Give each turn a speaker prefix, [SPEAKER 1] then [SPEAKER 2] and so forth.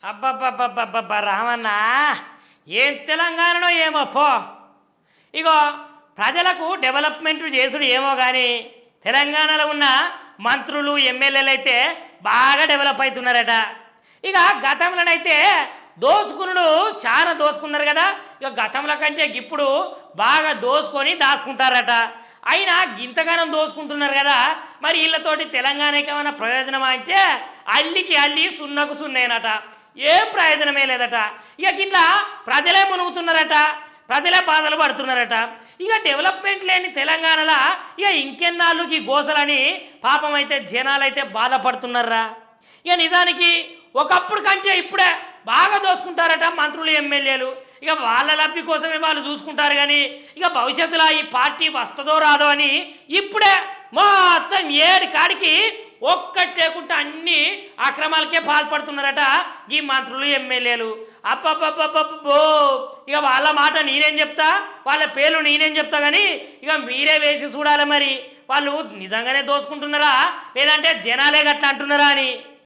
[SPEAKER 1] అబ్బబ్బబ్బబ్బబ్బ రామన్న, ఏం తెలంగాణలో ఏమో పో. ఇగో ప్రజలకు డెవలప్మెంట్ చేసుడు ఏమో కానీ తెలంగాణలో ఉన్న మంత్రులు ఎమ్మెల్యేలు అయితే బాగా డెవలప్ అవుతున్నారట. ఇక గతంలోనైతే దోచుకునుడు చాలా దోసుకున్నారు కదా. ఇక గతంలో కంటే ఇప్పుడు బాగా దోసుకొని దాచుకుంటారట. అయినా గింతగానం దోసుకుంటున్నారు కదా, మరి వీళ్ళతోటి తెలంగాణకి ఏమైనా ప్రయోజనమా అంటే అల్లికి అల్లి సున్నకు సున్నేనట. ఏం ప్రయోజనమే లేదట. ఇక గిట్లా ప్రజలే మునుగుతున్నారట, ప్రజలే బాధలు పడుతున్నారట. ఇక డెవలప్మెంట్ లేని తెలంగాణలో ఇక ఇంకెన్నాళ్ళకి గోసలని పాపం అయితే జనాలైతే బాధపడుతున్నారా. ఇక నిజానికి ఒకప్పుడు కంటే ఇప్పుడే బాగా దోసుకుంటారట మంత్రులు ఎమ్మెల్యేలు. ఇక వాళ్ళ లబ్ధి కోసమే వాళ్ళు చూసుకుంటారు కానీ ఇక భవిష్యత్తులో ఈ పార్టీ వస్తుందో రాదో అని ఇప్పుడే మొత్తం ఏడు కాడికి ఒక్కటి లేకుండా అన్ని అక్రమాలకే పాల్పడుతున్నారట ఈ మంత్రులు ఎమ్మెల్యేలు. అబ్బబ్బబ్బబ్బో, ఇక వాళ్ళ మాట నేనేం చెప్తా, వాళ్ళ పేర్లు నేనేం చెప్తా కానీ ఇక మీరే వేసి చూడాలి మరి వాళ్ళు నిజంగానే దోచుకుంటున్నారా లేదంటే జనాలే గట్లా అంటున్నారా అని.